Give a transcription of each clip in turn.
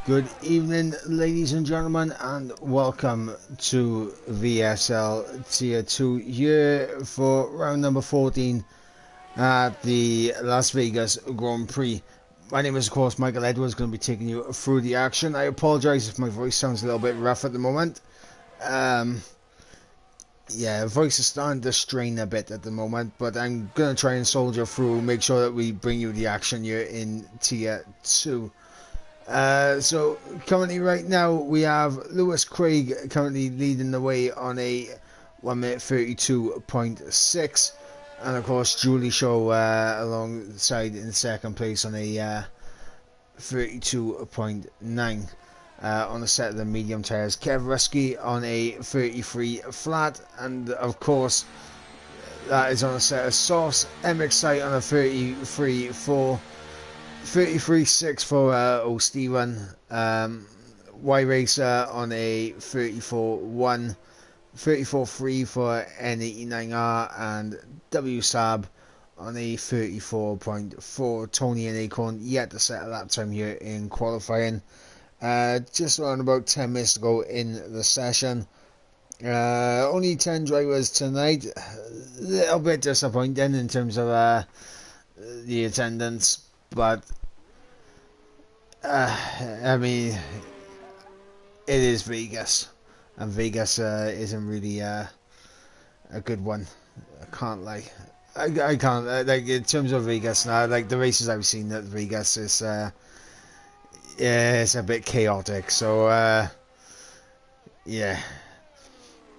Good evening, ladies and gentlemen, and welcome to VSL Tier 2 here for round number 14 at the Las Vegas Grand Prix. My name is, of course, Michael Edwards, going to be taking you through the action. I apologise if my voice sounds a little bit rough at the moment. Yeah, voice is starting to strain a bit at the moment, but I'm going to try and soldier through, make sure that we bring you the action here in Tier 2. So currently right now we have Lewis Craig currently leading the way on a 1 minute 32.6, and of course Julie Shaw alongside in second place on a 32.9. On the set of the medium tyres, Kev Rusky on a 33 flat, and of course that is on a set of softs. MX on a 33.4. 33.6 for O'Steven, Y Racer on a 34.1, 34.3 for N89R, and W Sab on a 34.4. Tony and Acorn yet to set a lap time here in qualifying. Just around about 10 minutes to go in the session. Only 10 drivers tonight. A little bit disappointing in terms of the attendance, but I mean, it is Vegas, and Vegas isn't really a good one. I can't lie. I can't like in terms of Vegas now. Like the races I've seen at Vegas is yeah, it's a bit chaotic. So yeah,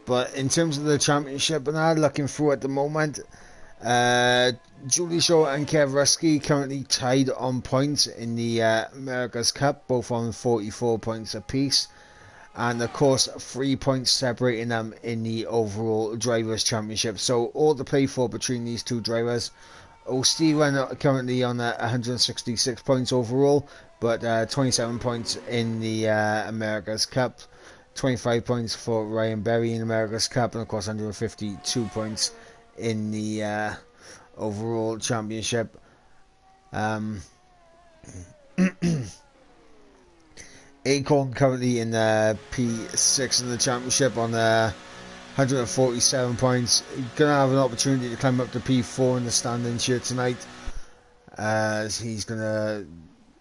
but in terms of the championship, and I'm looking through at the moment. Julie Shaw and Kev Rusky currently tied on points in the America's Cup, both on 44 points apiece, and of course 3 points separating them in the overall Drivers' Championship. So all to play for between these two drivers. O'Steven currently on 166 points overall, but 27 points in the America's Cup, 25 points for Ryan Berry in America's Cup, and of course 152 points in the overall championship. Acorn currently in P6 in the championship on 147 points. Gonna have an opportunity to climb up to P4 in the standings here tonight, as he's gonna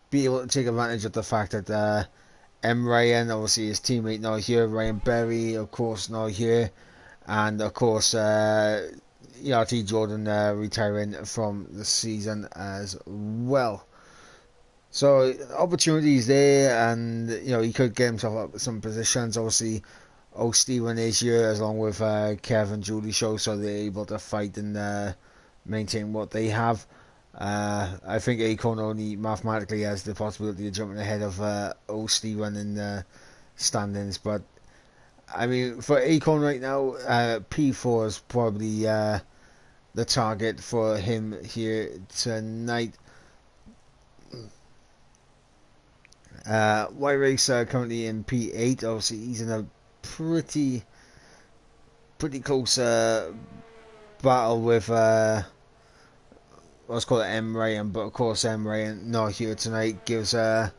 be able to take advantage of the fact that M. Ryan, obviously his teammate not here, Ryan Berry of course not here, and of course ERT Jordan retiring from the season as well. So opportunities there, and you know he could get himself up with some positions. Obviously, O'Steven is here along with Kev and Julie Shaw, so they're able to fight and maintain what they have. I think Acorn only mathematically has the possibility of jumping ahead of O'Steven in the standings, but I mean, for Acorn right now, P4 is probably the target for him here tonight. Y Racer currently in P8. Obviously, he's in a pretty close battle with let's call it M. Ryan, but of course M. Ryan not here tonight gives it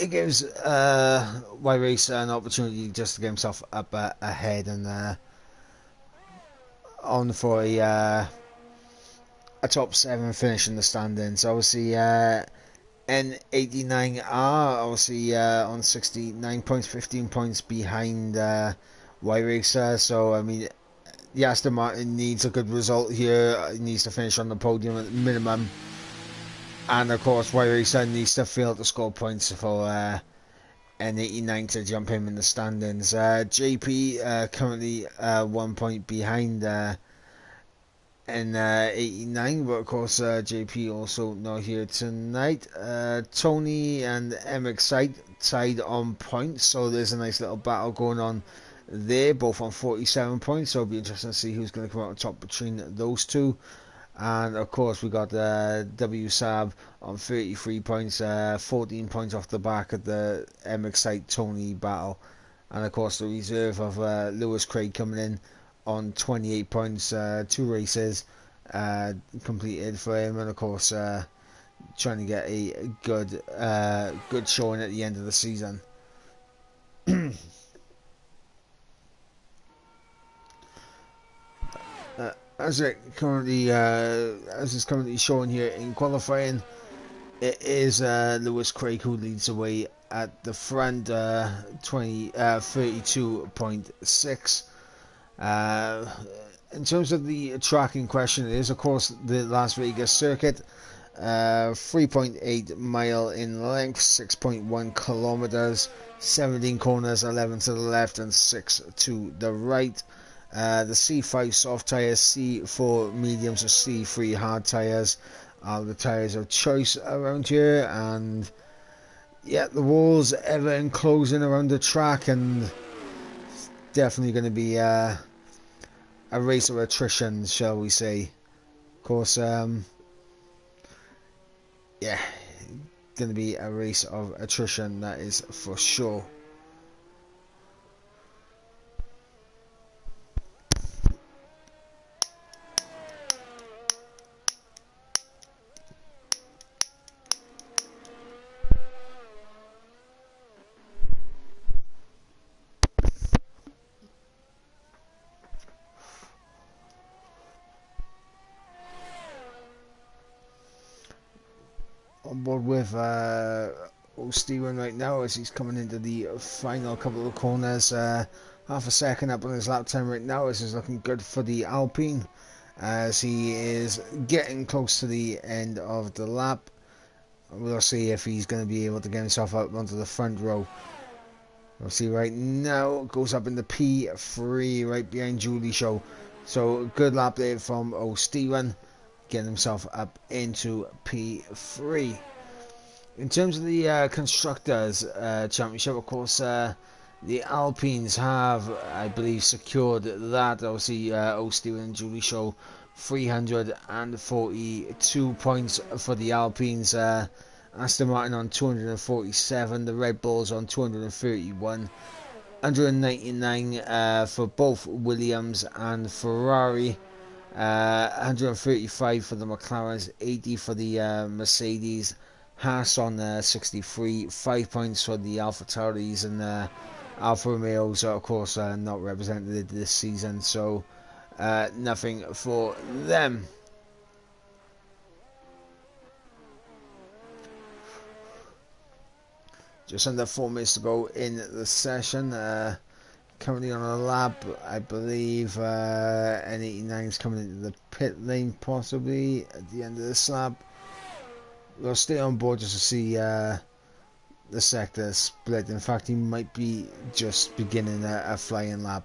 gives Y Racer an opportunity just to get himself up ahead and on for a top 7 finish in the standings. Obviously N89R obviously on 69 points, 15 points behind Y Racer. So I mean, the Aston Martin needs a good result here. It needs to finish on the podium at minimum. And of course, Y Racer needs to fail to score points for N89 to jump him in the standings. JP currently 1 point behind N89, but of course JP also not here tonight. Tony and MX tied on points, so there's a nice little battle going on there, both on 47 points. So it'll be interesting to see who's going to come out on top between those two. And of course we got W Sab on 33 points, 14 points off the back of the MX Tony battle, and of course the reserve of Lewis Craig coming in on 28 points, 2 races completed for him, and of course trying to get a good showing at the end of the season. As is currently shown here in qualifying, it is Lewis Craig who leads away at the front, 32.6. In terms of the track in question, it is of course the Las Vegas circuit, 3.8 mile in length, 6.1 kilometers, 17 corners, 11 to the left and 6 to the right. The C5 soft tyres, C4 mediums or C3 hard tyres are the tyres of choice around here, and yeah, the walls ever enclosing around the track, and definitely going to be a race of attrition, shall we say. Of course, yeah, going to be a race of attrition, that is for sure. On board with O'Steven right now as he's coming into the final couple of corners. Half a second up on his lap time right now. This is looking good for the Alpine as he is getting close to the end of the lap. We'll see if he's going to be able to get himself up onto the front row. We'll see right now. Goes up in the P3 right behind Julie Show. So good lap there from O'Steven, getting himself up into P3. In terms of the Constructors Championship, of course, the Alpines have, I believe, secured that. Obviously, O'Steven and Julie Show, 342 points for the Alpines. Aston Martin on 247, the Red Bulls on 231, 199 for both Williams and Ferrari. 135 for the McLarens, 80 for the Mercedes. Haas on 63, 5 points for the AlphaTauris, and Alfa Romeos are of course not represented this season, so nothing for them. Just under 4 minutes to go in the session. Currently on a lap, I believe N89 is coming into the pit lane possibly at the end of this lap. We'll stay on board just to see the sector split. In fact, he might be just beginning a flying lap,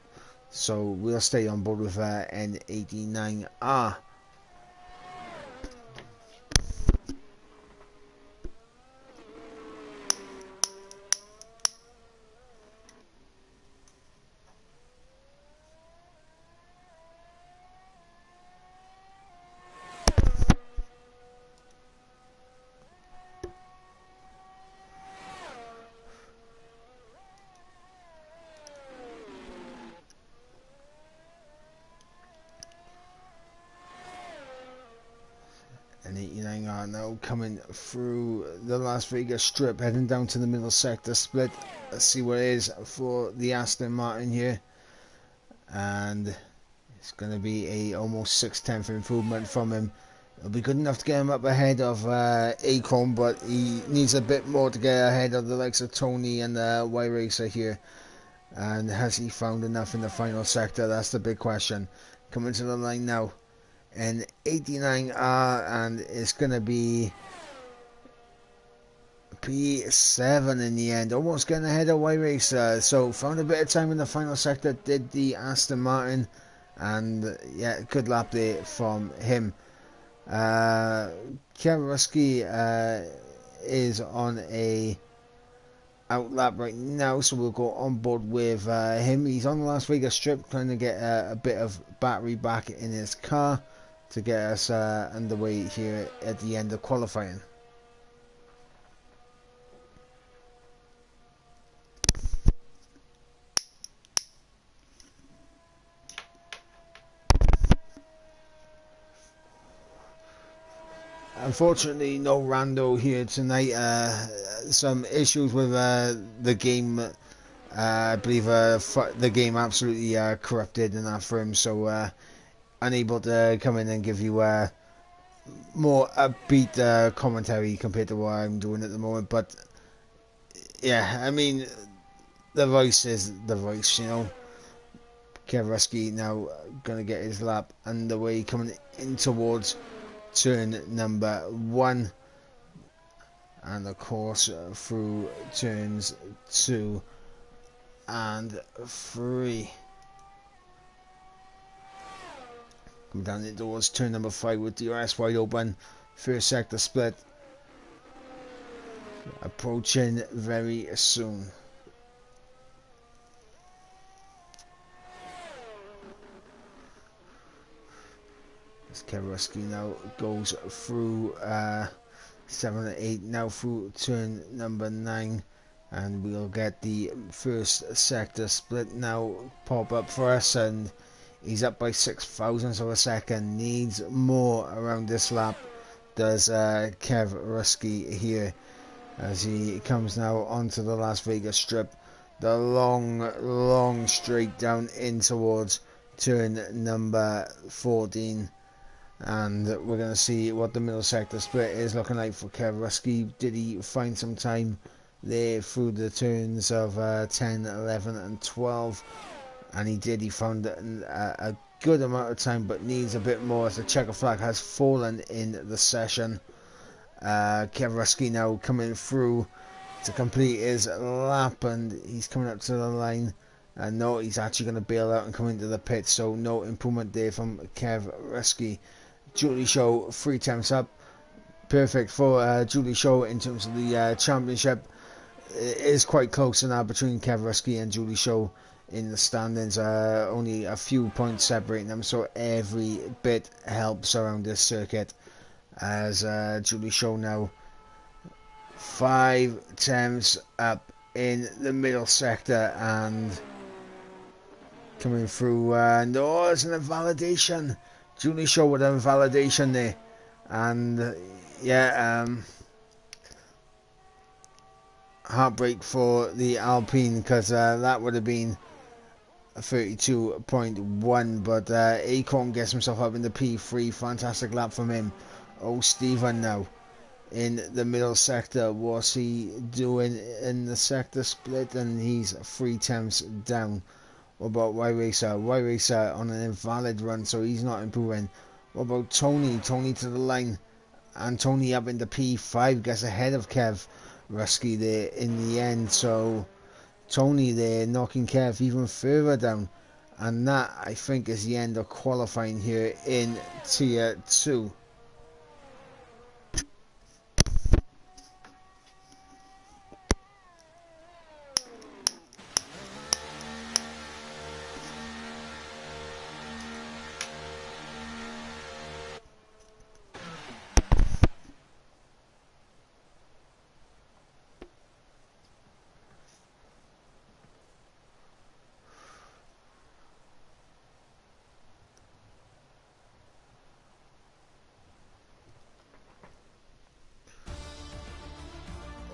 so we'll stay on board with N89R. And 89 are now coming through the Las Vegas Strip, heading down to the middle sector split. Let's see what it is for the Aston Martin here, and it's going to be a almost 6/10 improvement from him. It'll be good enough to get him up ahead of Acon, but he needs a bit more to get ahead of the likes of Tony and Y Racer here. And has he found enough in the final sector? That's the big question. Coming to the line now, and 89R, and it's going to be P7 in the end, almost getting ahead of Y Racer. So found a bit of time in the final sector, did the Aston Martin, and yeah, good lap there from him. Kwiatkowski is on a out lap right now, so we'll go on board with him. He's on the Las Vegas Strip, trying to get a bit of battery back in his car to get us underway here at the end of qualifying. Unfortunately, no Rando here tonight. Some issues with the game. I believe the game absolutely corrupted in that for him, so unable to come in and give you more upbeat commentary compared to what I'm doing at the moment. But yeah, I mean, the voice is the voice, you know. Kev now going to get his lap underway, coming in towards turn number 1, and of course through turns 2 and 3. Come down the doors, turn number 5 with DRS wide open, first sector split approaching very soon. As Kev now goes through 7 and 8, now through turn number 9, and we'll get the first sector split now pop up for us, and he's up by 6 thousandths of a second. Needs more around this lap, does Kev Rusky here, as he comes now onto the Las Vegas Strip, the long straight down in towards turn number 14. And we're going to see what the middle sector split is looking like for Kev Rusky. Did he find some time there through the turns of 10, 11 and 12? And he did. He found a good amount of time, but needs a bit more as the checker flag has fallen in the session. Kev Rusky now coming through to complete his lap, and he's coming up to the line. No, he's actually going to bail out and come into the pit, so no improvement there from Kev Rusky. Julie Show 3 times up, perfect for Julie Show in terms of the championship. It is quite close now between Kev Rusky and Julie Show in the standings, only a few points separating them, so every bit helps around this circuit, as Julie Show now 5 times up in the middle sector, and coming through, no, there's an invalidation. Julie Shaw with an invalidation there, and yeah, heartbreak for the Alpine, because that would have been a 32.1, but Acorn gets himself up in the P3. Fantastic lap from him. Oh, Stephen now in the middle sector. What's he doing in the sector split? And he's 3 tenths down. What about Y Racer? Y Racer on an invalid run, so he's not improving. What about Tony? Tony to the line, and Tony up in the P5 gets ahead of Kev Rusky there in the end. So Tony there knocking Kev even further down, and that I think is the end of qualifying here in Tier 2.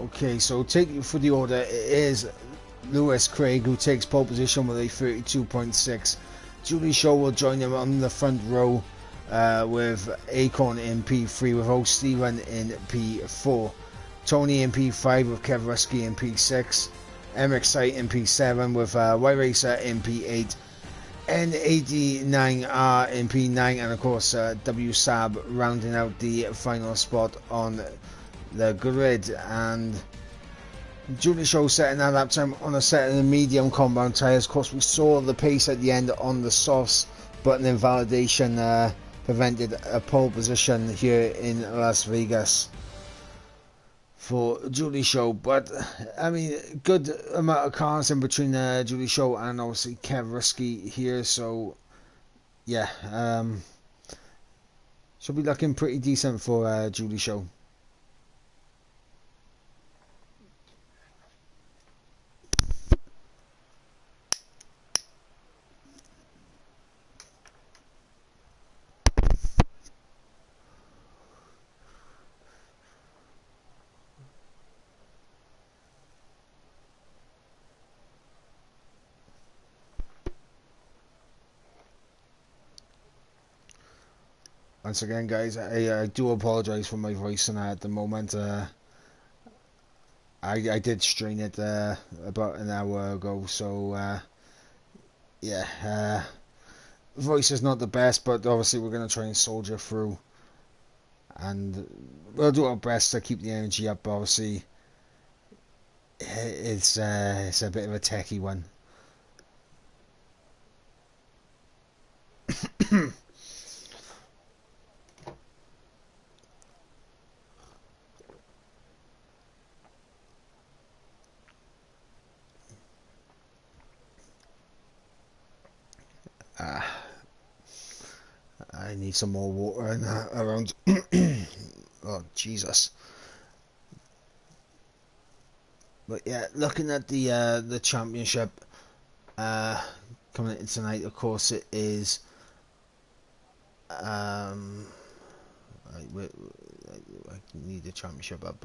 Okay, so taking for the order, it is Lewis Craig who takes pole position with a 32.6. Julie Shaw will join him on the front row with Acorn in P3, with O. Stephen in P4. Tony in P5 with Kev Rusky in P6. MXI in P7 with Y Racer in P8. N89R in P9, and of course W Sab rounding out the final spot on the grid. And Julie Shaw setting that lap time on a set of the medium compound tyres. Of course, we saw the pace at the end on the softs, but an invalidation prevented a pole position here in Las Vegas for Julie Shaw. But I mean, good amount of cars in between Julie Shaw and obviously Kev Rusky here, so yeah, should be looking pretty decent for Julie Shaw. Once again, guys, I do apologise for my voice and at the moment. I did strain it about an hour ago, so yeah, voice is not the best, but obviously we're going to try and soldier through, and we'll do our best to keep the energy up. Obviously, it's a bit of a techie one. I need some more water in, around. Oh Jesus! But yeah, looking at the championship coming in tonight, of course it is. I need the championship up.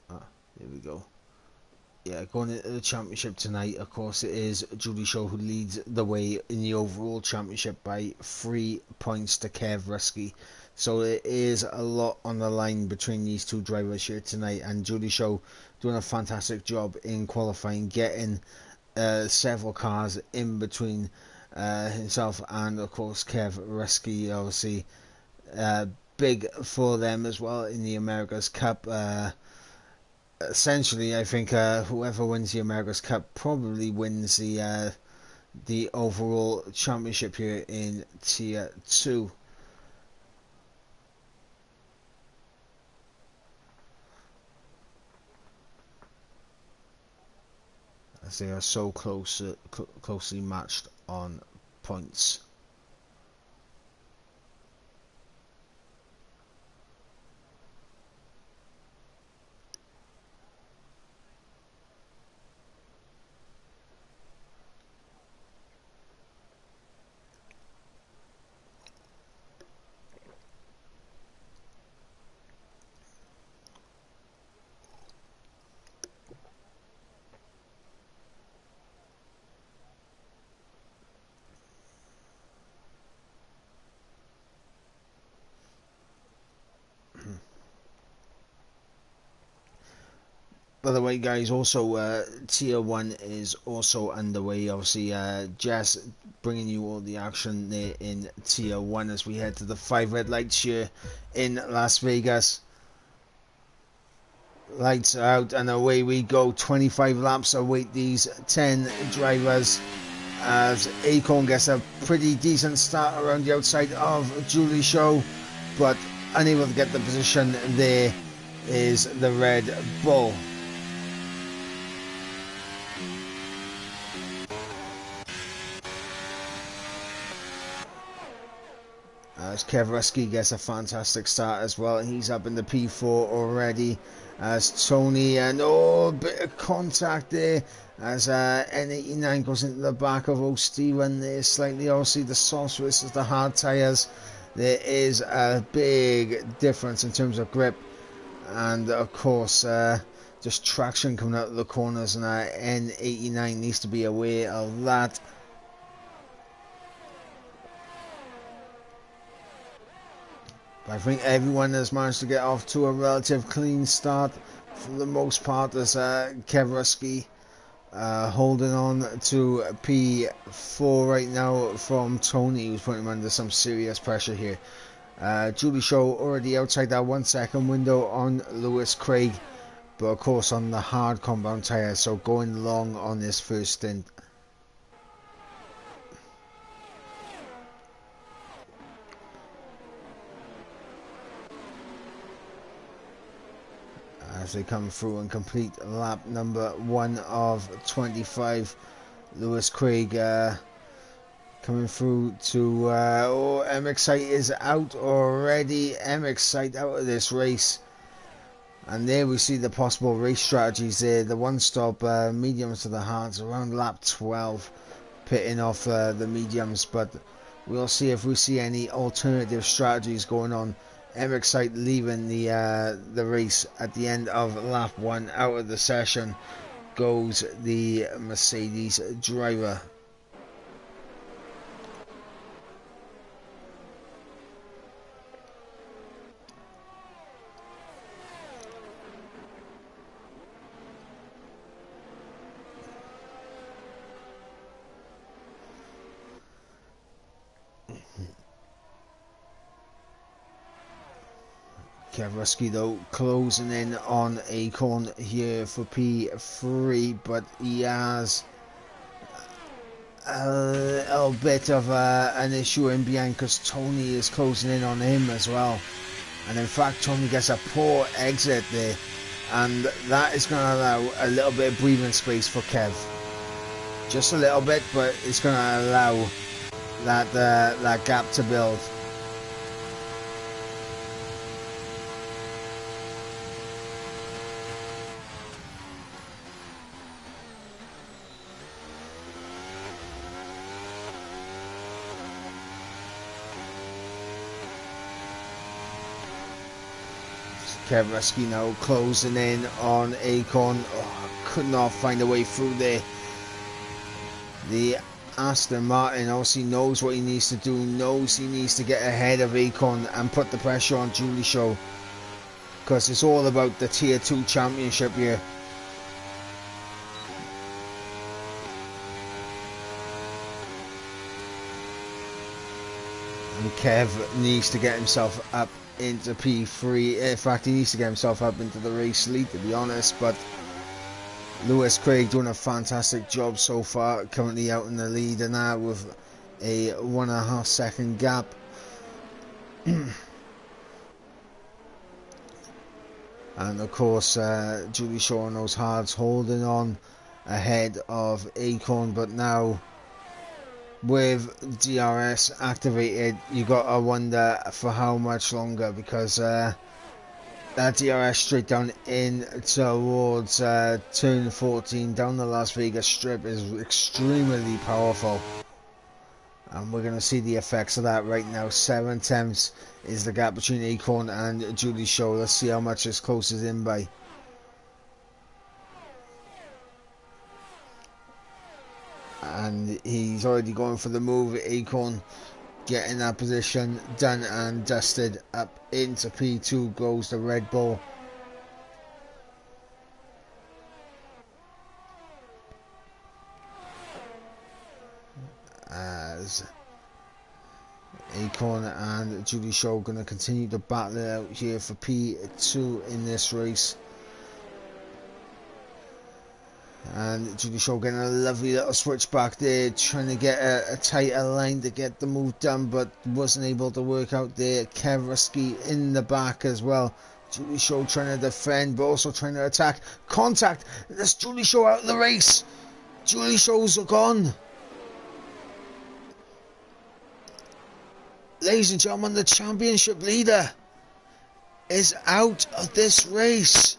There we go. Yeah, going into the championship tonight, of course, it is Julie Shaw who leads the way in the overall championship by 3 points to Kev Rusky. So it is a lot on the line between these two drivers here tonight, and Julie Shaw doing a fantastic job in qualifying, getting several cars in between himself and, of course, Kev Rusky. Obviously, big for them as well in the America's Cup. Essentially, I think whoever wins the America's Cup probably wins the overall championship here in Tier 2. As they are so closely matched on points. By the way, guys, also Tier 1 is also underway. Obviously, Jess bringing you all the action there in Tier 1 as we head to the 5 red lights here in Las Vegas. Lights out and away we go. 25 laps await these 10 drivers as Acorn gets a pretty decent start around the outside of Julie Shaw, but unable to get the position. There is the Red Bull. As Kev gets a fantastic start as well. He's up in the P4 already. As Tony, and a bit of contact there as N89 goes into the back of old Steven there slightly. Obviously the soft versus the hard tyres. There is a big difference in terms of grip, and of course just traction coming out of the corners, and N89 needs to be aware of that. I think everyone has managed to get off to a relative clean start for the most part, as Kev holding on to P4 right now from Tony, who's putting him under some serious pressure here. Julie Shaw already outside that 1 second window on Lewis Craig, but of course on the hard compound tyre, so going long on this first stint. As they come through and complete lap number 1 of 25. Lewis Craig coming through to MXite is out already. MXite out of this race, and there we see the possible race strategies there. The one stop mediums to the hards around lap 12, pitting off the mediums, but we'll see if we see any alternative strategies going on. MXite leaving the race at the end of lap 1. Out of the session goes the Mercedes driver. Kevruski though closing in on Acorn here for P3, but he has a little bit of an issue in behind because Tony is closing in on him as well. And in fact, Tony gets a poor exit there, and that is going to allow a little bit of breathing space for Kev. Just a little bit, but it's going to allow that gap to build. Kevruski now closing in on Acorn. Oh, could not find a way through there. The Aston Martin obviously knows what he needs to do, knows he needs to get ahead of Acorn and put the pressure on Julie Shaw, because it's all about the Tier 2 championship here. And Kev needs to get himself up into P3. In fact, he needs to get himself up into the race lead, to be honest, but Lewis Craig doing a fantastic job so far, currently out in the lead and now with a 1.5 second gap. And of course Julie Shaw and those hards holding on ahead of Acorn, but now with DRS activated, you got to wonder for how much longer, because that DRS straight down in towards turn 14 down the Las Vegas Strip is extremely powerful, and we're going to see the effects of that right now. 7 tenths is the gap between Acorn and Julie Shaw. Let's see how much this closes in by. And he's already going for the move. Acorn getting that position done and dusted. Up into P2 goes the Red Bull. As Acorn and Julie Shaw going to continue to battle it out here for P2 in this race. And Julie Shaw getting a lovely little switch back there, trying to get a tighter line to get the move done, but wasn't able to work out there. Kevruski in the back as well. Julie Shaw trying to defend, but also trying to attack. Contact! That's Julie Shaw out of the race. Julie Shaw's gone. Ladies and gentlemen, the championship leader is out of this race.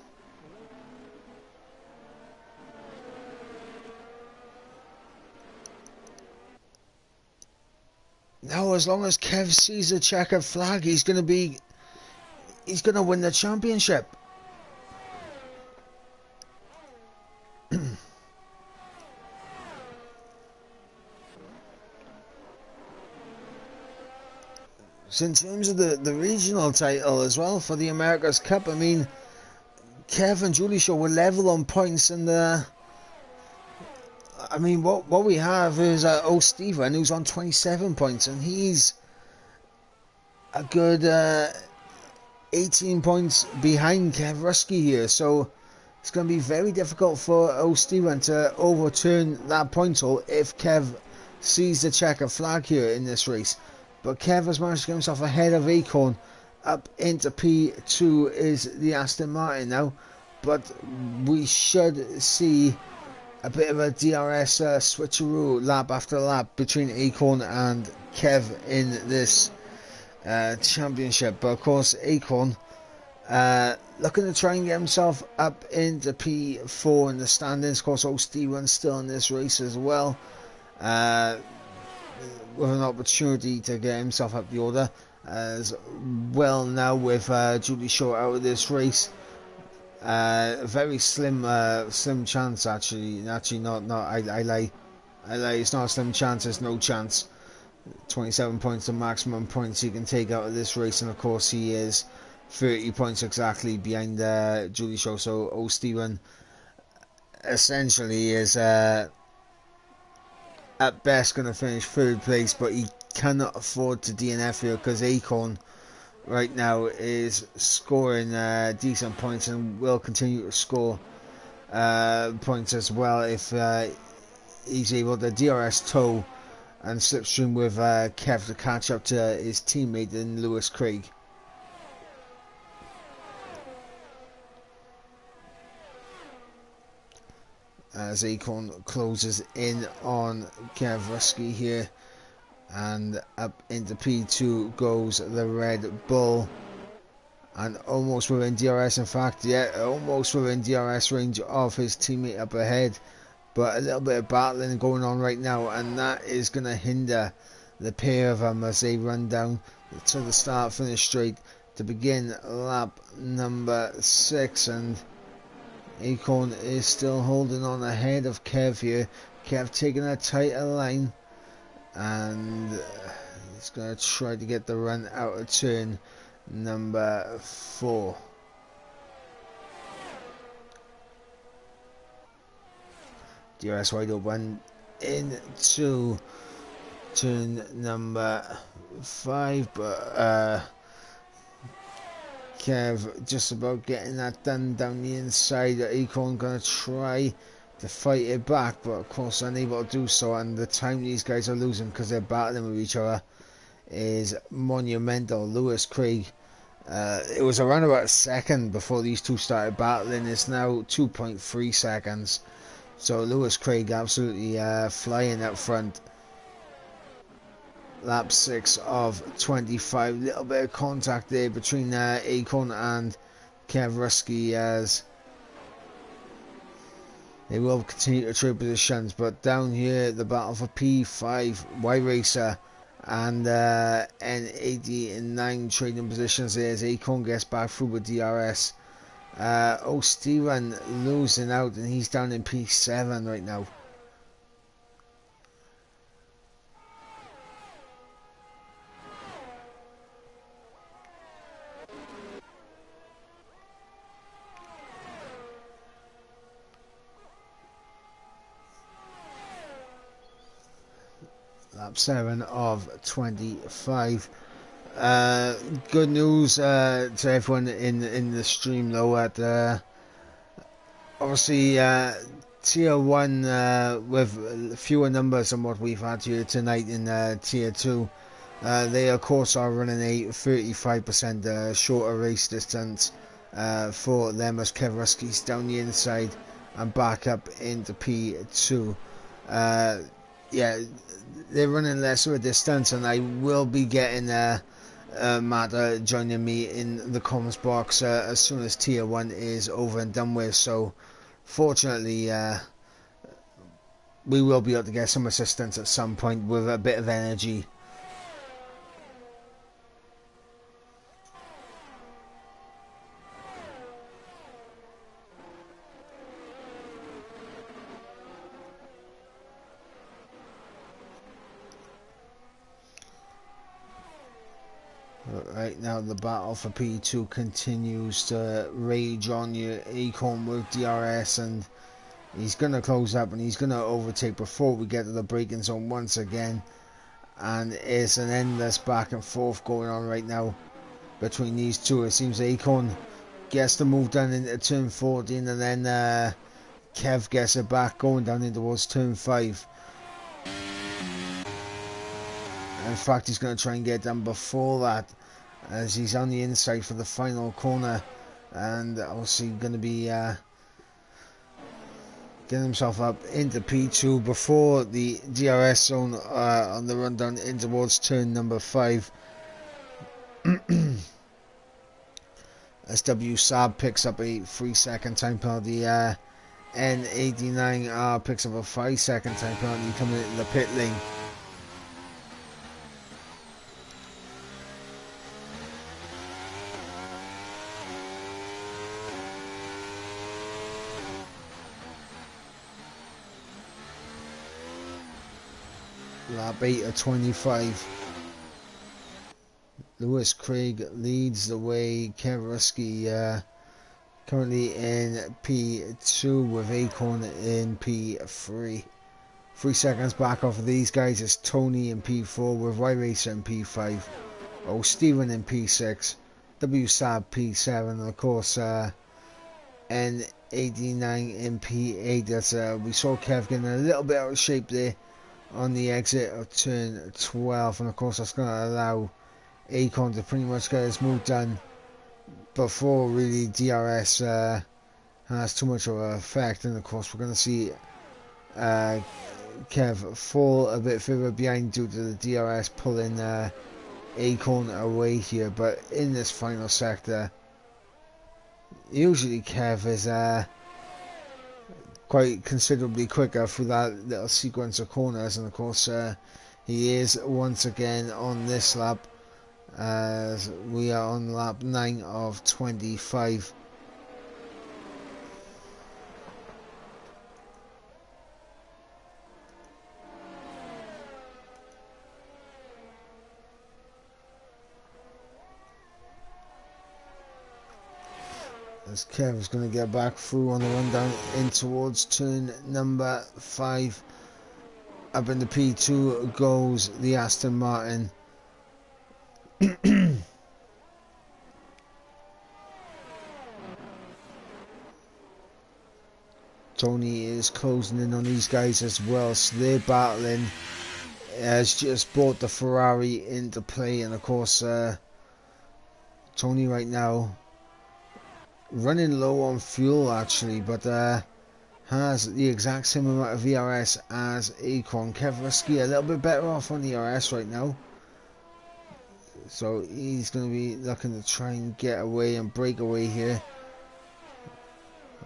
Now, as long as Kev sees a checkered flag, he's going to win the championship. So in terms of the regional title as well for the America's Cup, I mean, Kev and Julie Shaw were level on points, and I mean, what we have is O'Steven, who's on 27 points, and he's a good 18 points behind Kevruski here. So it's going to be very difficult for O'Steven to overturn that point haul if Kev sees the checkered flag here in this race. But Kev has managed to get himself ahead of Acorn. Up into P2 is the Aston Martin now, but we should see a bit of a DRS switcheroo lap after lap between Acorn and Kev in this championship. But of course Acorn looking to try and get himself up into P4 in the standings. Of course O'Steven's still in this race as well, with an opportunity to get himself up the order as well. Now with Julie Shaw out of this race, very slim chance actually not I lie, it's not a slim chance, it's no chance. 27 points, the maximum points he can take out of this race, and of course he is 30 points exactly behind Julie Shaw. So O'Steven essentially is at best going to finish third place, but he cannot afford to DNF here because Acorn right now is scoring decent points and will continue to score points as well if he's able to DRS tow and slipstream with Kev to catch up to his teammate in Lewis Craig. As Acorn closes in on Kev Rusky here, and up into P2 goes the Red Bull, and almost within DRS, in fact, yeah, almost within DRS range of his teammate up ahead, but a little bit of battling going on right now, and that is going to hinder the pair of them as they run down to the start finish straight to begin lap number 6. And Acorn is still holding on ahead of Kev here. Kev taking a tighter line, and he's going to try to get the run out of turn number 4. DRS wide open into turn number 5, but Kev just about getting that done down the inside. Acorn gonna try to fight it back, but of course unable to do so, and the time these guys are losing because they're battling with each other is monumental. Lewis Craig, it was around about a second before these two started battling. It's now 2.3 seconds, so Lewis Craig absolutely flying up front. Lap 6 of 25. Little bit of contact there between Acorn and Kev Rusky as they will continue to trade positions. But down here, the battle for P5, Y Racer and N89 trading positions there as Acorn gets back through with DRS. Steven losing out, and he's down in P7 right now. Lap 7 of 25. Good news to everyone in the stream though, at obviously tier 1 with fewer numbers than what we've had here tonight in tier 2. They of course are running a 35% shorter race distance for them as Kev Rusky's down the inside and back up into P2. Yeah, they're running less of a distance, and I will be getting Matt joining me in the comments box as soon as tier 1 is over and done with. So fortunately we will be able to get some assistance at some point with a bit of energy. Right now the battle for P2 continues to rage on you. Acorn with DRS, and he's going to close up and he's going to overtake before we get to the braking zone once again. And it's an endless back and forth going on right now between these two. It seems Acorn gets the move done into turn 14, and then Kev gets it back going down in towards turn 5. In fact, he's going to try and get done before that, as he's on the inside for the final corner, and obviously going to be getting himself up into P2 before the DRS zone on the run down in towards turn number 5. SW Saab picks up a 3-second time penalty. N89R picks up a 5-second time penalty coming into the pit lane. Lap 8 of 25. Lewis Craig leads the way. Kev Rusky currently in P2 with Acorn in P3. 3 seconds back off of these guys is Tony in P4 with Y Racer in P5. Oh, Stephen in P6, WSAB P7, and of course N89 in P8. That's we saw Kev getting a little bit out of shape there on the exit of turn 12, and of course that's going to allow Acorn to pretty much get his move done before really DRS has too much of an effect. And of course we're going to see Kev fall a bit further behind due to the DRS pulling Acorn away here. But in this final sector, usually Kev is quite considerably quicker through that little sequence of corners, and of course he is once again on this lap, as we are on lap 9 of 25. As Kev's going to get back through on the run down in towards turn number 5. Up in the P2 goes the Aston Martin. Tony is closing in on these guys as well, so they're battling. Has just brought the Ferrari into play, and of course Tony right now running low on fuel actually, but has the exact same amount of ERS as Acorn. Kevraski a little bit better off on ERS right now, so he's going to be looking to try and get away and break away here.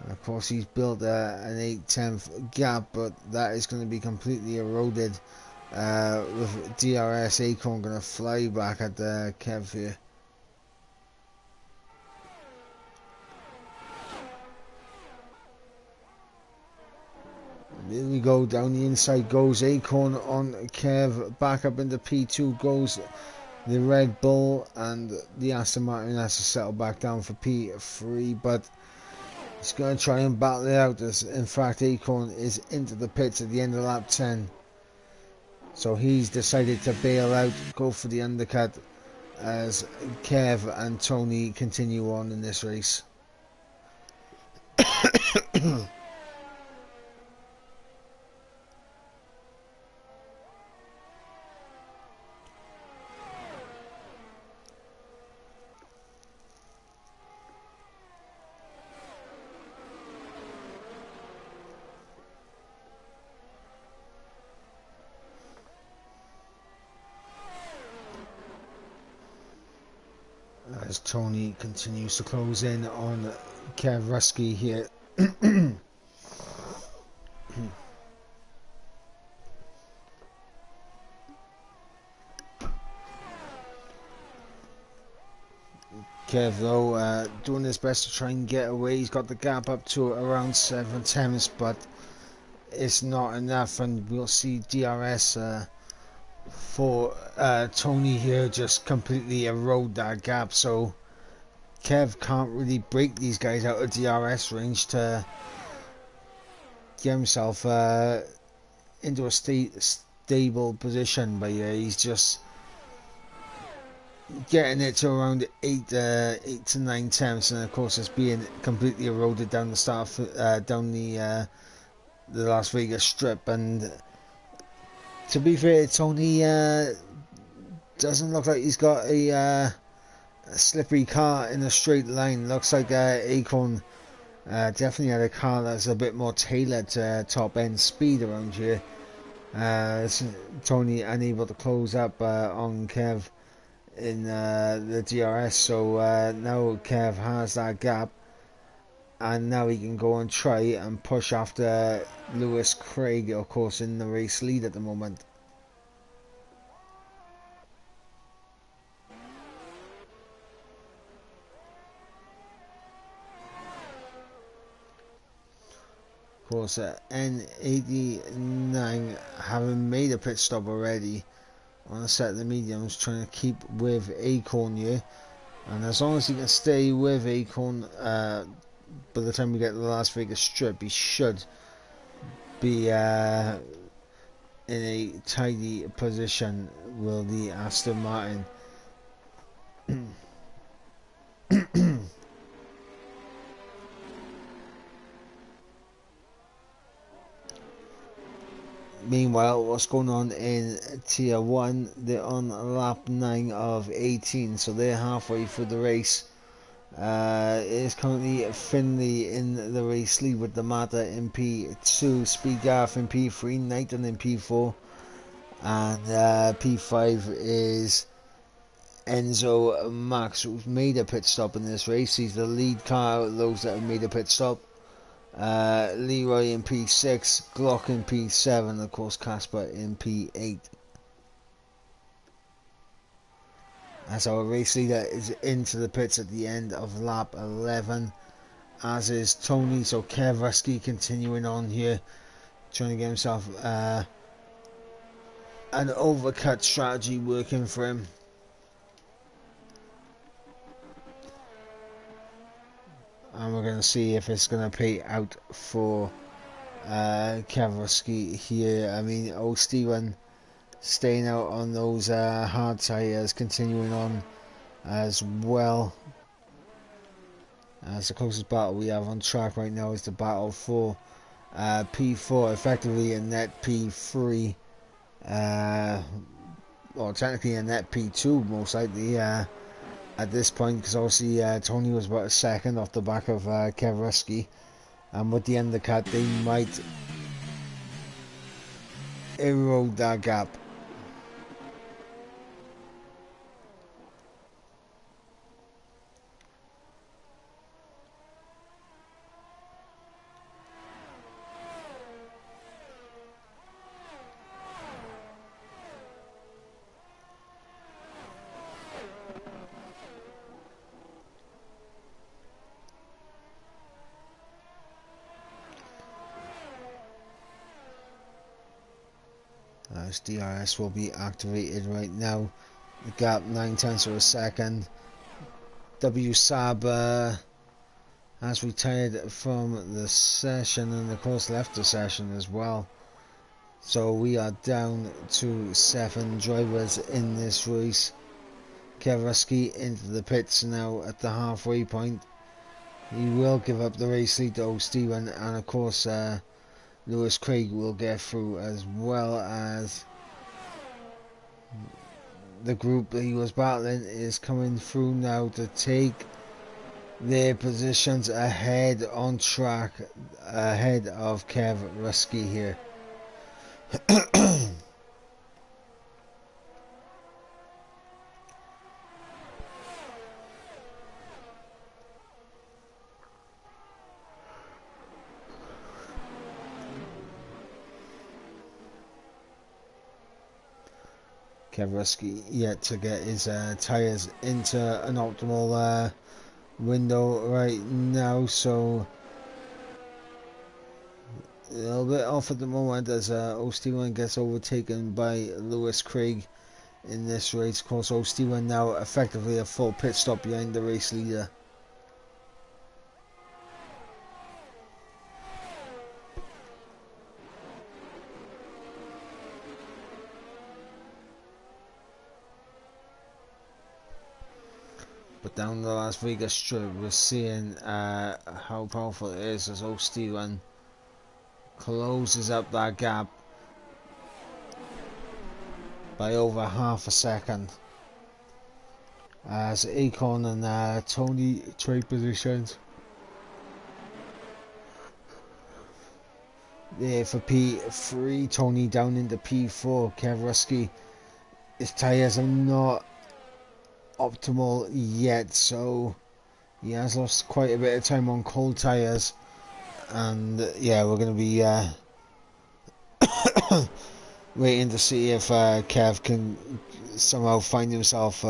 And of course he's built an 8/10 gap, but that is going to be completely eroded with DRS. Acorn going to fly back at Kev here. There we go, down the inside goes Acorn on Kev. Back up into P2 goes the Red Bull, and the Aston Martin has to settle back down for P3, but he's going to try and battle it out, as in fact Acorn is into the pits at the end of lap 10. So he's decided to bail out, go for the undercut, as Kev and Tony continue on in this race. As Tony continues to close in on Kev Rusky here. Kev though doing his best to try and get away. He's got the gap up to around 7/10, but it's not enough, and we'll see DRS for Tony here just completely erode that gap. So Kev can't really break these guys out of DRS range to get himself into a stable position, but yeah, he's just getting it to around 8 to 9/10, and of course it's being completely eroded down the start down the Las Vegas Strip. And to be fair, Tony doesn't look like he's got a slippery car in a straight line. Looks like Acorn definitely had a car that's a bit more tailored to top end speed around here. Tony unable to close up on Kev in the DRS, so now Kev has that gap, and now he can go and try and push after Lewis Craig, of course, in the race lead at the moment. Of course, N89 having made a pit stop already on a set of the mediums, trying to keep with Acorn here, and as long as he can stay with Acorn by the time we get to the Las Vegas Strip, he should be in a tidy position, will the Aston Martin. Meanwhile, what's going on in Tier 1? They're on lap 9 of 18, so they're halfway through the race. It is currently Finley in the race lead with the Mata in P2, Speedgarth in P3, Knighton in P4, and P5 is Enzo Max, who's made a pit stop in this race. He's the lead car of those that have made a pit stop. Leroy in P6, Glock in P7, and of course Casper in P8. As our race leader is into the pits at the end of lap 11, as is Tony. So Kev Rusky continuing on here, trying to get himself an overcut strategy working for him. And we're going to see if it's going to pay out for Kev Rusky here. I mean, old Steven staying out on those hard tyres, continuing on as well. As the closest battle we have on track right now is the battle for P4, effectively a net P3, well technically a net P2 most likely at this point, because obviously Tony was about a second off the back of Kev Rusky, and with the undercut they might erode that gap. As DRS will be activated right now. The gap 9/10 of a second. W Sab has retired from the session and of course left the session as well. So we are down to 7 drivers in this race. Kev Rusky into the pits now at the halfway point. He will give up the race lead to O'Steven, and of course Lewis Craig will get through, as well as the group that he was battling is coming through now to take their positions ahead on track, ahead of Kev Rusky here. Kev Rusky yet to get his tyres into an optimal window right now, so a little bit off at the moment as O'Steven gets overtaken by Lewis Craig in this race. Of course, O'Steven now effectively a full pit stop behind the race leader. But down the Las Vegas Strip, we're seeing how powerful it is as O'Steven closes up that gap by over half a second. As Akon and Tony trade positions there for P3. Tony down into P4. Kev Rusky, his tyres are not optimal yet, so he has lost quite a bit of time on cold tyres, and yeah, we're going to be waiting to see if Kev can somehow find himself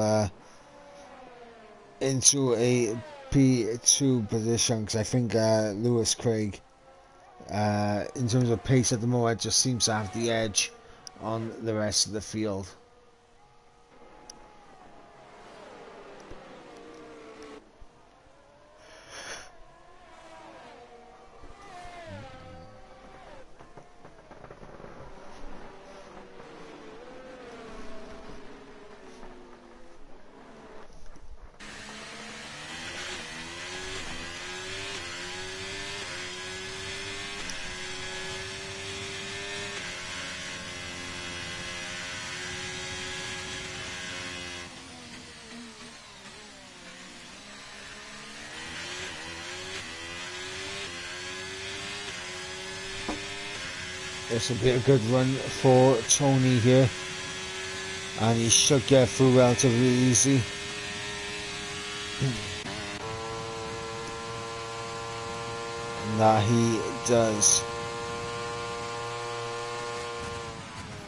into a P2 position, because I think Lewis Craig in terms of pace at the moment just seems to have the edge on the rest of the field. This will be a good run for Tony here, and he should get through relatively easy. And that he does.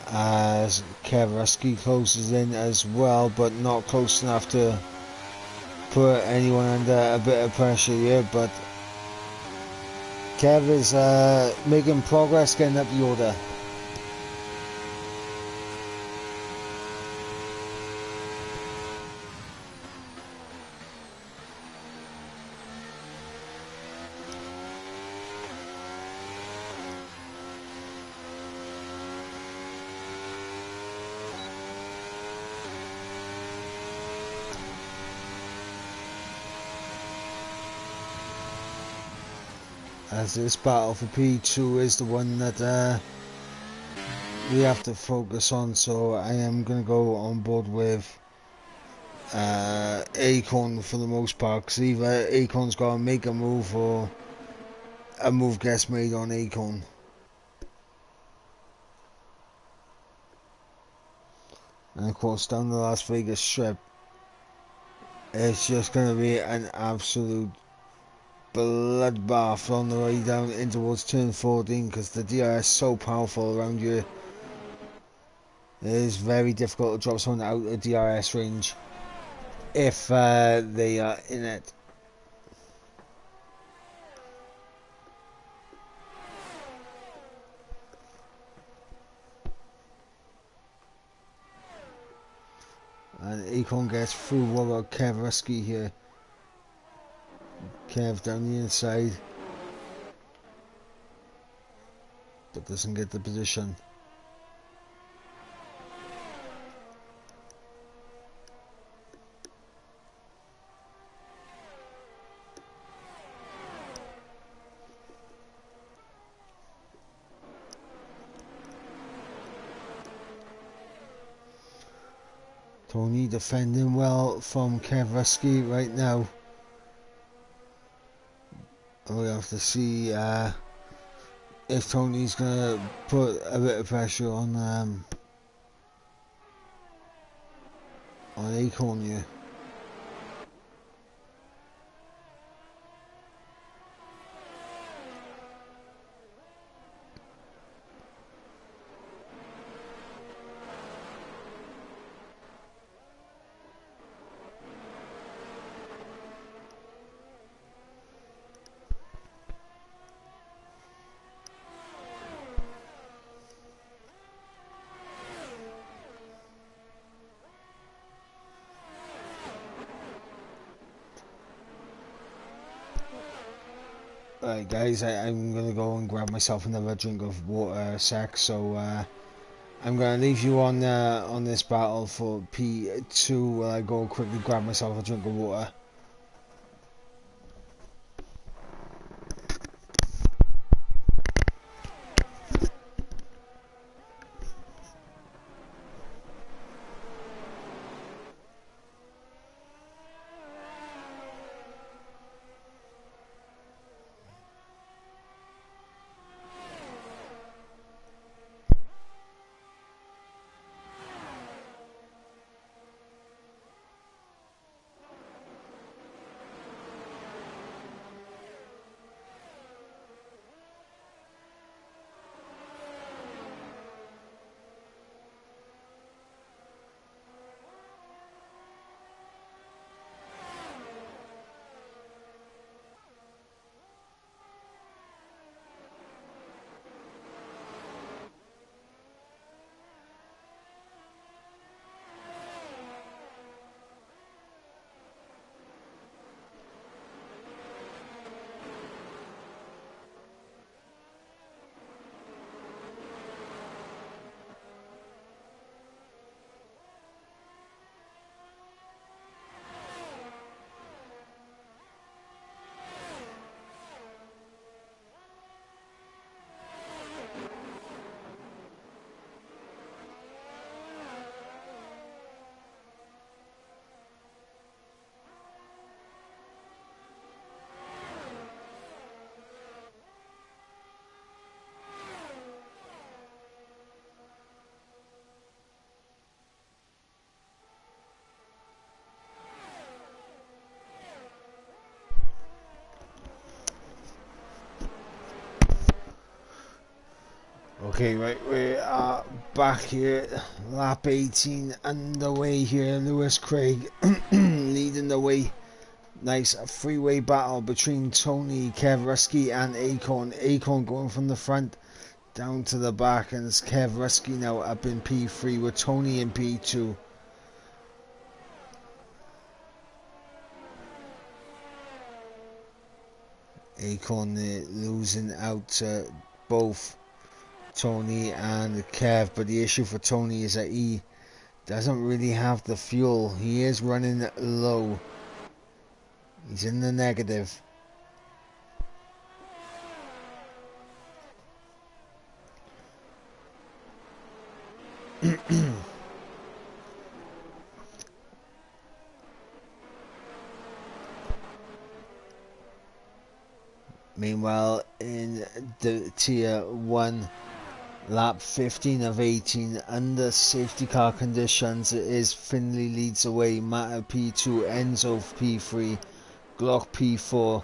As Kevreski closes in as well, but not close enough to put anyone under a bit of pressure here. But Kev is making progress getting up the order. As this battle for P2 is the one that we have to focus on, so I am going to go on board with Acorn for the most part, because either Acorn's got to make a move or a move gets made on Acorn. And of course down the Las Vegas Strip, it's just going to be an absolute bloodbath on the way down in towards turn 14, because the DRS is so powerful around you. It is very difficult to drop someone out of DRS range if they are in it. And Acorn gets through. What about Kevreski here? Kev down the inside, but doesn't get the position. Tony defending well from Kevreski right now. We have to see if Tony's gonna put a bit of pressure on Acorn here. Alright guys, I'm going to go and grab myself another drink of water a sec, so I'm going to leave you on this battle for P2 while I go quickly grab myself a drink of water. Okay, right, we are back here, lap 18 underway here. Lewis Craig leading the way. Nice freeway battle between Tony, Kev Rusky and Acorn. Acorn going from the front down to the back, and it's Kev Rusky now up in P3 with Tony in P2. Acorn losing out to both Tony and Kev, but the issue for Tony is that he doesn't really have the fuel. He is running low. He's in the negative. Meanwhile, in the tier 1, lap 15 of 18, under safety car conditions, it is Finley leads away, Matta P2, Enzo P3, Glock P4,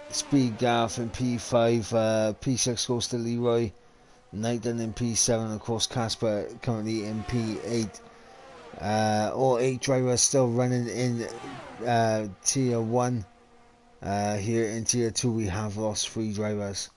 Speed Garth in P5, P6 goes to Leroy, Knighton in P7, of course Casper currently in P8. All 8 drivers still running in tier 1. Here in tier 2 we have lost 3 drivers.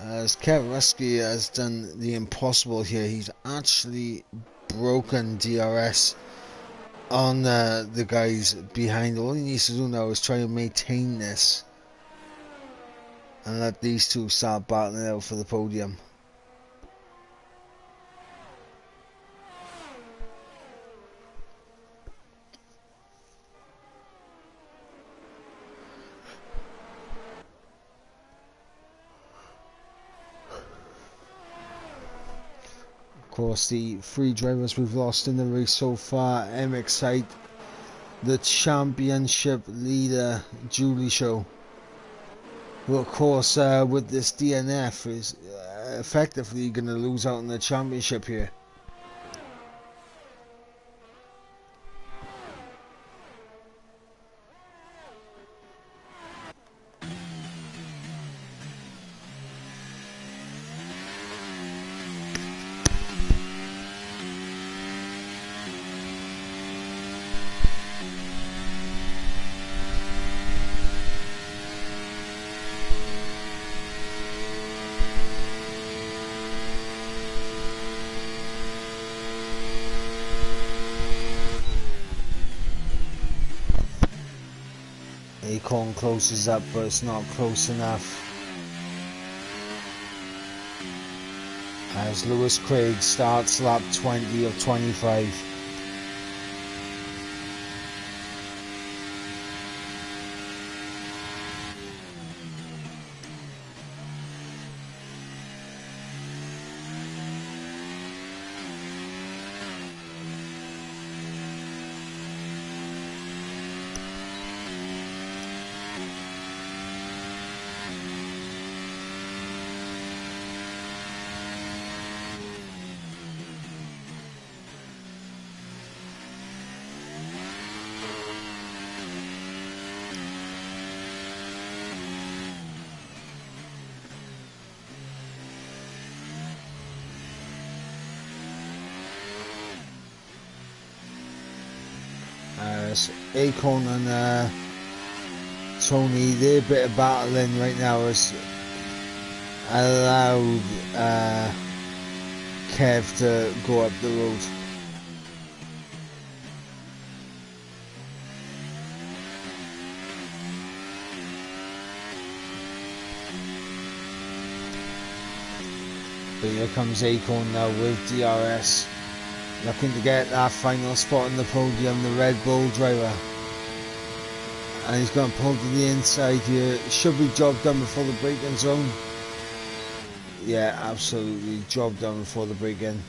As Kevin Rusky has done the impossible here, he's actually broken DRS on the guys behind. All he needs to do now is try to maintain this and let these two start battling out for the podium. Of course, the 3 drivers we've lost in the race so far: MX8, the championship leader Julie Show, who of course with this DNF is effectively going to lose out in the championship here. Acorn closes up, but it's not close enough. As Lewis Craig starts lap 20 of 25. Acorn and Tony, their bit of battling right now has allowed Kev to go up the road. But here comes Acorn now with DRS, looking to get that final spot on the podium, the Red Bull driver. And he's going to pull to the inside here. Should be job done before the break-in zone. Yeah, absolutely. Job done before the break-in.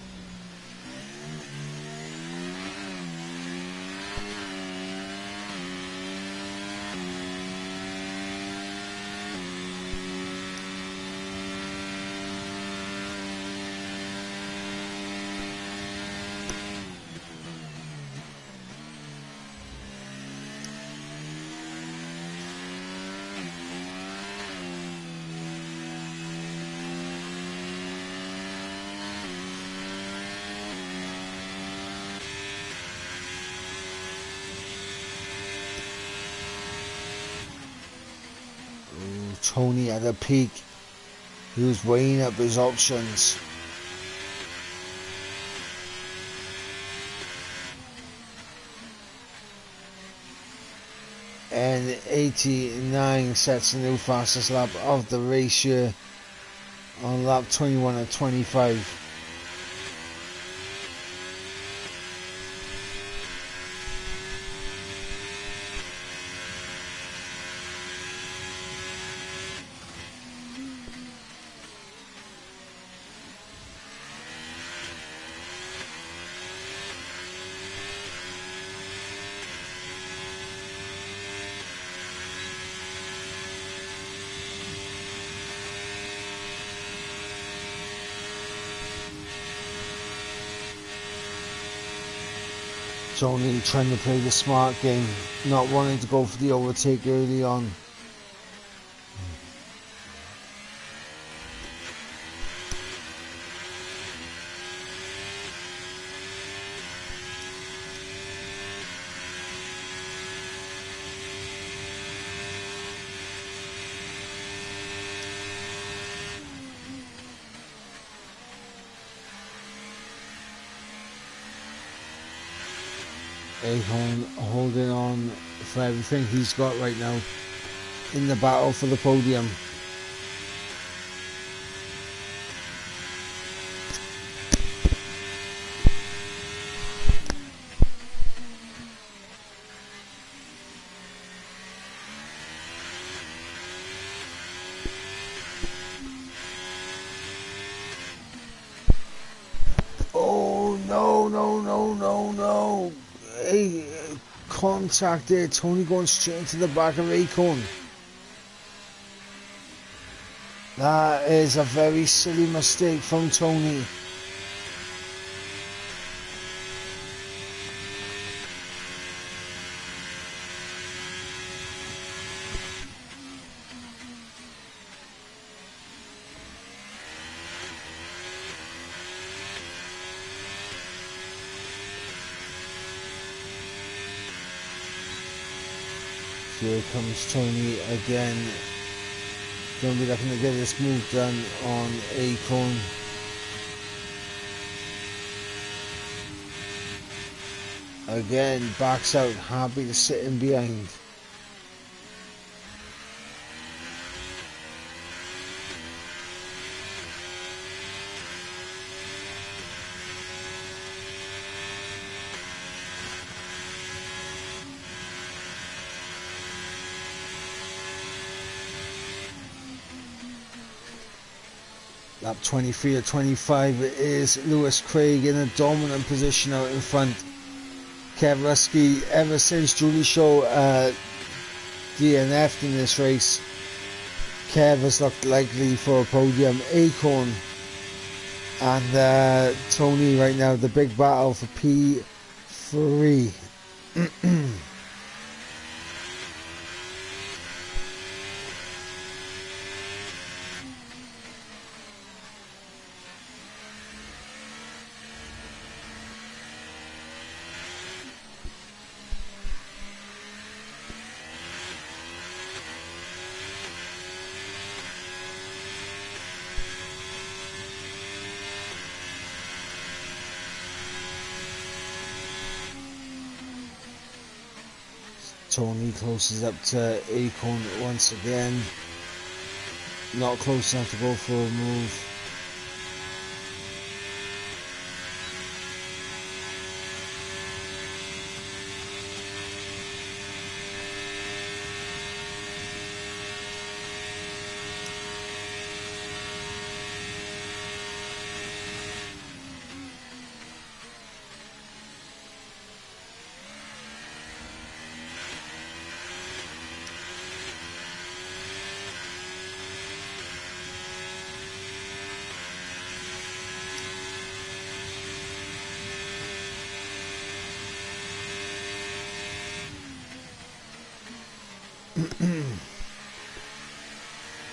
Tony at a peak. He was weighing up his options. And 89 sets a new fastest lap of the race here on lap 21 and 25. Tony trying to play the smart game, not wanting to go for the overtake early on. Acorn holding on for everything he's got right now in the battle for the podium. Oh no, no, no, no, no. Contact there, Tony going straight into the back of Acorn. That is a very silly mistake from Tony. Here comes Tony again. Going to be looking to get this move done on Acorn. Again, backs out, happy to sit in behind. Lap 23 or 25 is Lewis Craig in a dominant position out in front. Kev Rusky, ever since Julie Shaw DNF'd in this race, Kev has looked likely for a podium. Acorn and Tony right now, the big battle for P3. Tony closes up to Acorn once again. Not close enough to go for a move.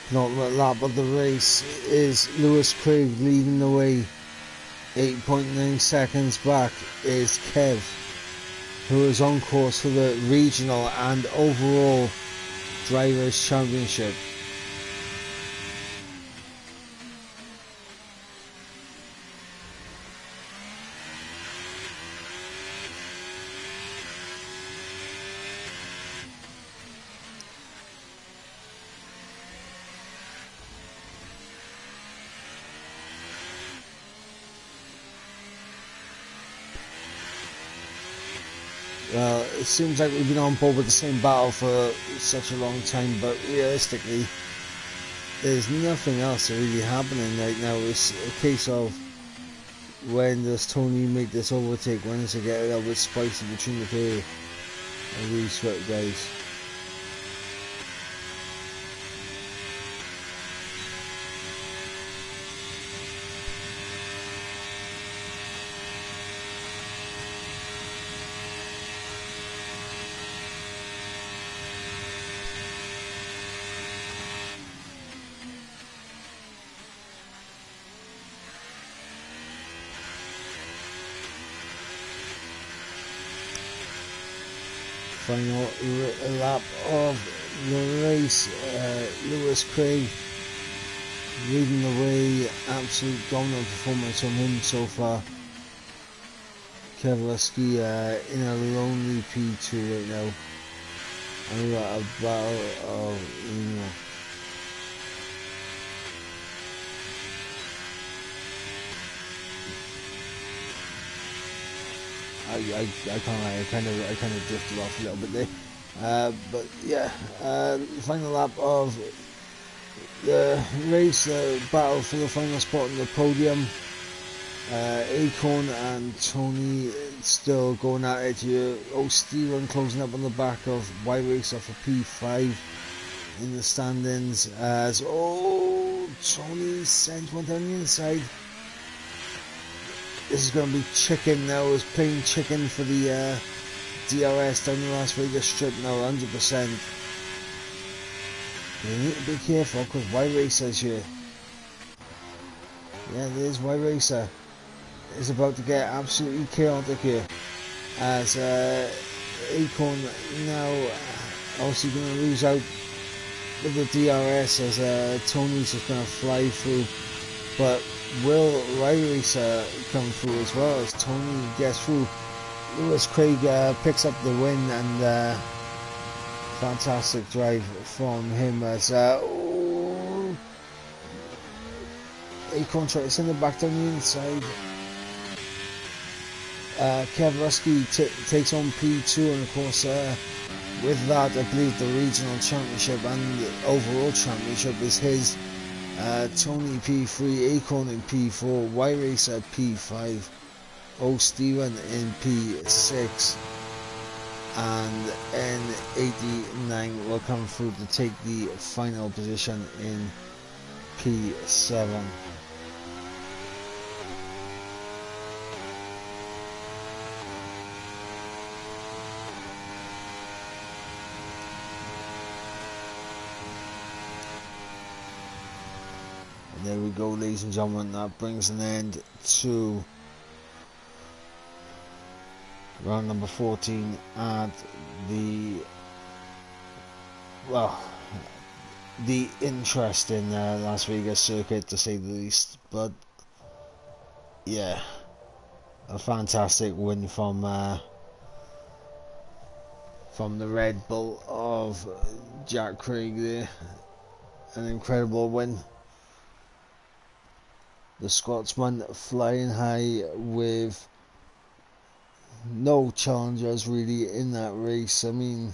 Penultimate lap of the race is Lewis Craig leading the way. 8.9 seconds back is Kev, who is on course for the regional and overall Drivers' Championship. Well, it seems like we've been on board with the same battle for such a long time, but realistically, there's nothing else really happening right now. It's a case of when does Tony make this overtake, when does it get a little bit spicy between the two. I really sweat, guys. Final lap of the race. Lewis Craig leading the way. Absolute dominant performance from him so far. Kevleski in a lonely P2 right now. And we got a battle of, you know, I kind of drifted off a little bit there, but yeah, final lap of the race, battle for the final spot on the podium. Acorn and Tony still going at it here. Steven closing up on the back of Y Racer for P5 in the standings as Tony sent one down the inside. This is going to be chicken now. It's playing chicken for the DRS down the Las Vegas Strip now, 100%. You need to be careful because Y Racer's here. Yeah, there's Y Racer. It's about to get absolutely chaotic here as Acorn now obviously going to lose out with the DRS as Tony's just going to fly through, but will Y Racer come through as well as Tony gets through? Lewis Craig picks up the win, and fantastic drive from him as Acorn tries to send it back down the inside. Kevleski takes on P2, and of course with that I believe the regional championship and the overall championship is his. Tony P3, Acorn in P4, Y Racer P5, Steven in P6, and N89 will come through to take the final position in P7. There we go, ladies and gentlemen, that brings an end to round number 14 at the interesting Las Vegas circuit, to say the least. But yeah, a fantastic win from the Red Bull of Jack Craig there. An incredible win. The Scotsman flying high with no challengers really in that race. I mean,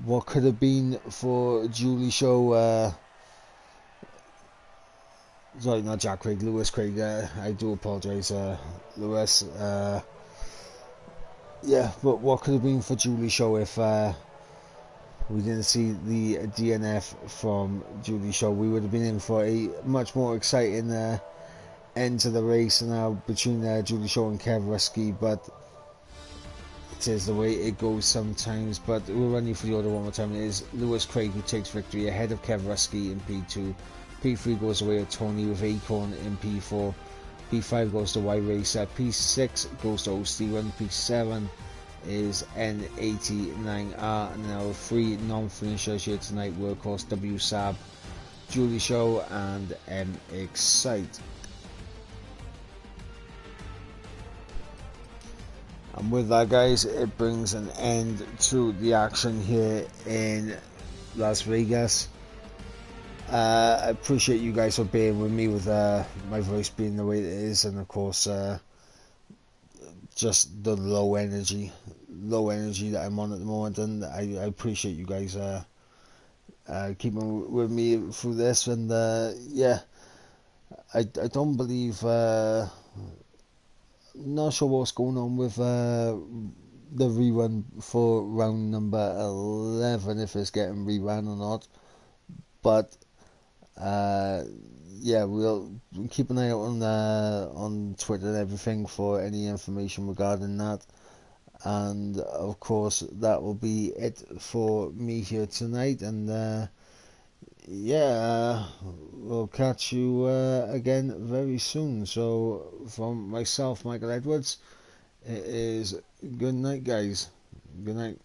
what could have been for Julie Show, sorry, not Jack Craig, Lewis Craig, I do apologise, Lewis, yeah, but what could have been for Julie Show if we didn't see the DNF from Julie Show? We would have been in for a much more exciting end to the race now between Julie Shaw and Kevleski, but it is the way it goes sometimes. But we'll run you through the order one more time. It is Lewis Craig who takes victory ahead of Kevleski in P2. P3 goes away with Tony with Acorn in P4. P5 goes to Y Racer. P6 goes to Steven. P7 is N89R. Now 3 non-finishers here tonight were of course W Sab, Julie Show and M Excite. And with that, guys, it brings an end to the action here in Las Vegas. I appreciate you guys for being with me with my voice being the way it is, and of course just the low energy low energy that I'm on at the moment, and I appreciate you guys keeping with me through this. And yeah, I don't believe, not sure what's going on with the rerun for round number 11, if it's getting rerun or not, but uh, yeah, we'll keep an eye out on Twitter and everything for any information regarding that. And of course, that will be it for me here tonight. And yeah, we'll catch you again very soon. So, from myself, Michael Edwards, it is good night, guys. Good night.